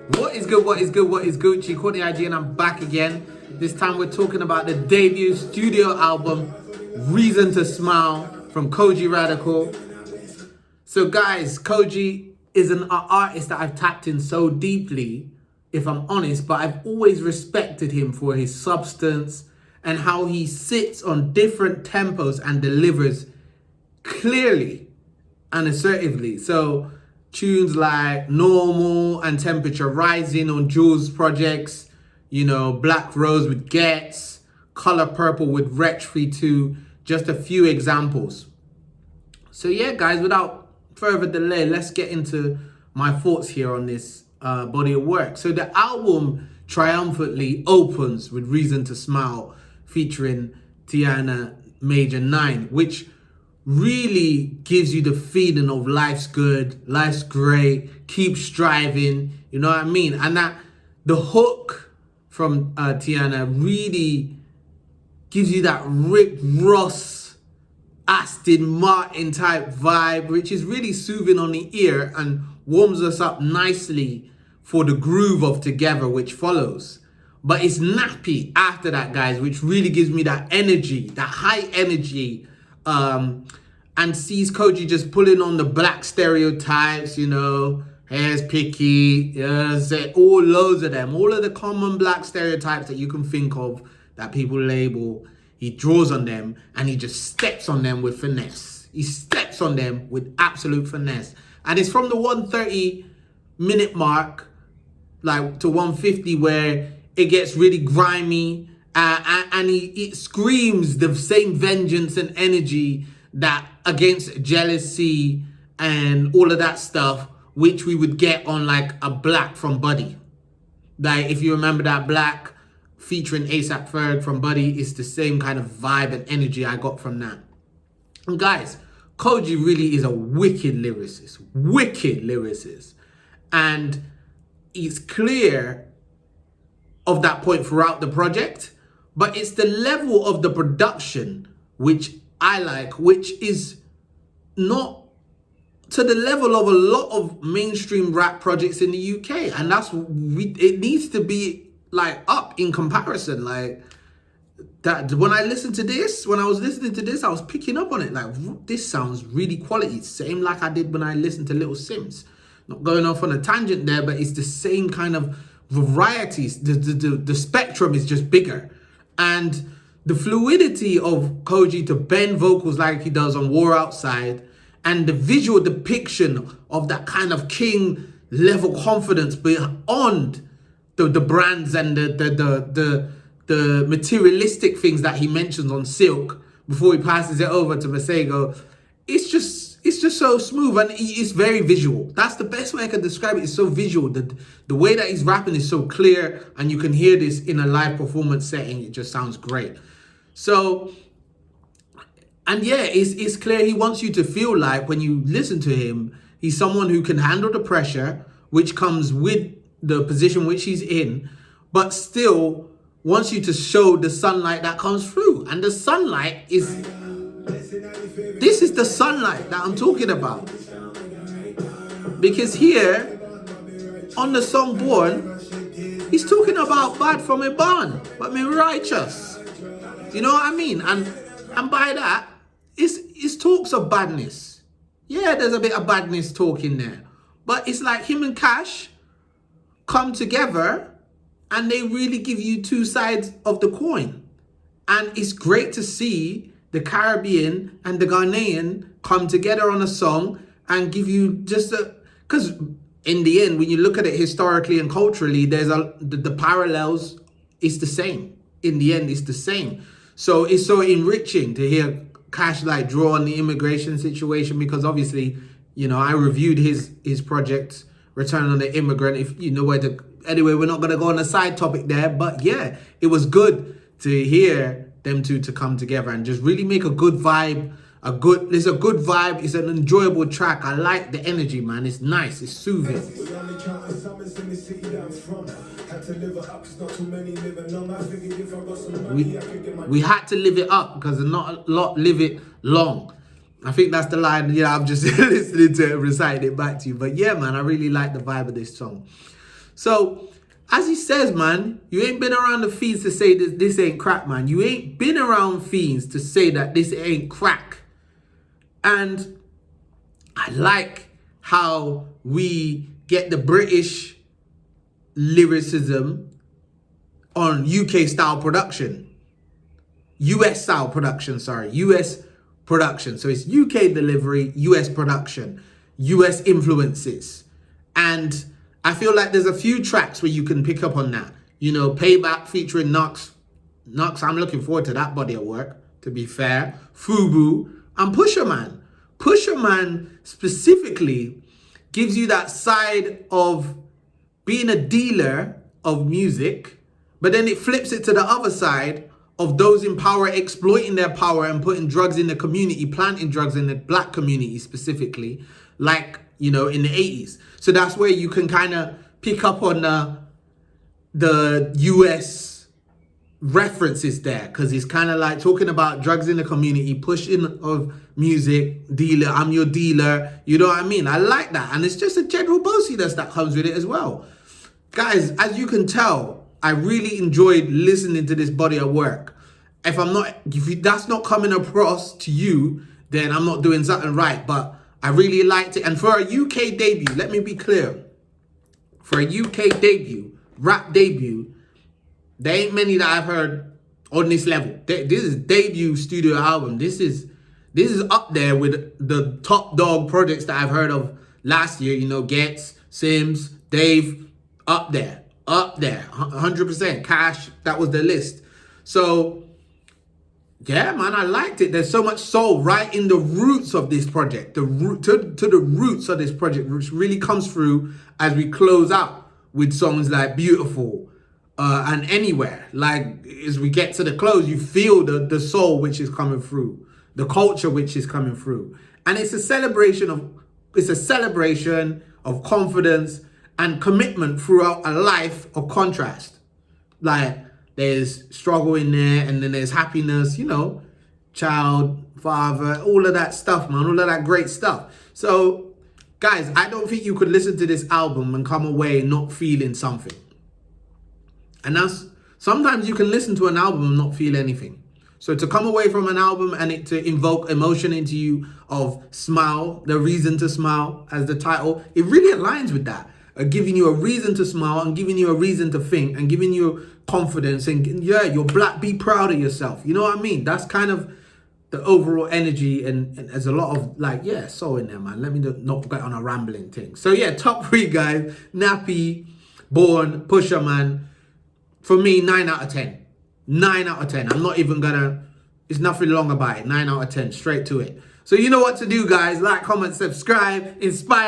What is good, what is good, what is Gucci? Kojey IG, and I'm back again. This time we're talking about the debut studio album, Reason to Smile, from Kojey Radical. So guys, Kojey is an artist that I've tapped in so deeply, if I'm honest, but I've always respected him for his substance and how he sits on different tempos and delivers clearly and assertively. So tunes like Normal and Temperature Rising on Jules projects, you know, Black Rose with Gets, Color Purple with Wretch Free 2, just a few examples. So yeah, guys, without further delay, let's get into my thoughts here on this body of work. So the album triumphantly opens with Reason to Smile featuring Tiana Major 9, which really gives you the feeling of life's good, life's great, keep striving, you know what I mean? And that the hook from Tiana really gives you that Rick Ross, Aston Martin type vibe, which is really soothing on the ear and warms us up nicely for the groove of Together, which follows. But it's nappy after that, guys, which really gives me that energy, that high energy, and sees Kojey just pulling on the black stereotypes, you know, hair's picky, all loads of them, all of the common black stereotypes that you can think of that people label. He draws on them and he just steps on them with finesse. He steps on them with absolute finesse. And it's from the 130-minute mark, like to 150, where it gets really grimy, and it screams the same vengeance and energy that against jealousy and all of that stuff, which we would get on like a Black from Buddy. Like if you remember that Black featuring A$AP Ferg from Buddy, it's the same kind of vibe and energy I got from that. And guys, Kojey really is a wicked lyricist. And it's clear of that point throughout the project, but it's the level of the production which I like, which is not to the level of a lot of mainstream rap projects in the UK. And it needs to be like up in comparison. Like that, when I was listening to this, I was picking up on it. Like, this sounds really quality. Same like I did when I listened to Little Sims. Not going off on a tangent there, but it's the same kind of varieties. The spectrum is just bigger. And the fluidity of Kojey to bend vocals like he does on War Outside, and the visual depiction of that kind of king level confidence beyond the brands and the materialistic things that he mentions on Silk before he passes it over to Masego. It's just so smooth, and it's very visual. That's the best way I can describe it. It's so visual. The way that he's rapping is so clear, and you can hear this in a live performance setting. It just sounds great. So, and yeah, it's clear he wants you to feel like when you listen to him, he's someone who can handle the pressure, which comes with the position which he's in, but still wants you to show the sunlight that comes through. And the sunlight is, this is the sunlight that I'm talking about. Because here, on the song Born, he's talking about bad from a barn, but me righteous. You know what I mean? And by that, it's talks of badness. Yeah, there's a bit of badness talk in there. But it's like him and Cashh come together and they really give you two sides of the coin. And it's great to see the Caribbean and the Ghanaian come together on a song and give you just because in the end, when you look at it historically and culturally, there's the parallels is the same. In the end, it's the same. So it's so enriching to hear Cashh like draw on the immigration situation, because obviously, you know, I reviewed his project, Return on the Immigrant. If you know where to, anyway, we're not gonna go on a side topic there, but yeah, it was good to hear them two to come together and just really make a good vibe. It's a good vibe. It's an enjoyable track. I like the energy, man. It's nice. It's soothing. We had to live it up because not a lot live it long. I think that's the line. Yeah, I'm just listening to it, reciting it back to you. But yeah, man, I really like the vibe of this song. So, as he says, man, you ain't been around the fiends to say this ain't crack, man. You ain't been around fiends to say that this ain't crack. And I like how we get the British lyricism on UK style production. US style production, sorry. US production. So it's UK delivery, US production, US influences. And I feel like there's a few tracks where you can pick up on that. You know, Payback featuring Knox. Knox, I'm looking forward to that body of work, to be fair. Fubu and Pusher Man. Pusher Man specifically gives you that side of being a dealer of music, but then it flips it to the other side of those in power exploiting their power and putting drugs in the community, planting drugs in the black community specifically, like, you know, in the 80s. So that's where you can kind of pick up on the US references there, because it's kind of like talking about drugs in the community, pushing of music, dealer, I'm your dealer, you know what I mean? I like that. And it's just a general bossiness that comes with it as well. Guys, as you can tell, I really enjoyed listening to this body of work. If that's not coming across to you, then I'm not doing something right. But I really liked it. And for a UK debut, let me be clear. For a UK debut, rap debut, there ain't many that I've heard on this level. This is debut studio album. This is up there with the top dog projects that I've heard of last year. You know, Getz, Sims, Dave, up there, 100%. Cash, that was the list. So, yeah, man, I liked it. There's so much soul right in the roots of this project. The root to the roots of this project, which really comes through as we close out with songs like Beautiful and Anywhere. Like, as we get to the close, you feel the soul which is coming through, the culture which is coming through. And it's a celebration of confidence and commitment throughout a life of contrast. Like, there's struggle in there, and then there's happiness, you know, child, father, all of that stuff, man, all of that great stuff. So, guys, I don't think you could listen to this album and come away not feeling something. And that's, sometimes you can listen to an album and not feel anything. So to come away from an album and it to invoke emotion into you of smile, the reason to smile as the title, it really aligns with that. Giving you a reason to smile and giving you a reason to think and giving you confidence and, yeah, you're black, be proud of yourself. You know what I mean? That's kind of the overall energy, and there's a lot of, like, yeah, soul in there, man. Let me not get on a rambling thing. So yeah, top 3 guys, Nappy, Born, Pusher Man. For me, 9 out of 10. 9 out of 10. I'm not even gonna, it's nothing long about it. 9 out of 10, straight to it. So you know what to do, guys. Like, comment, subscribe, inspire.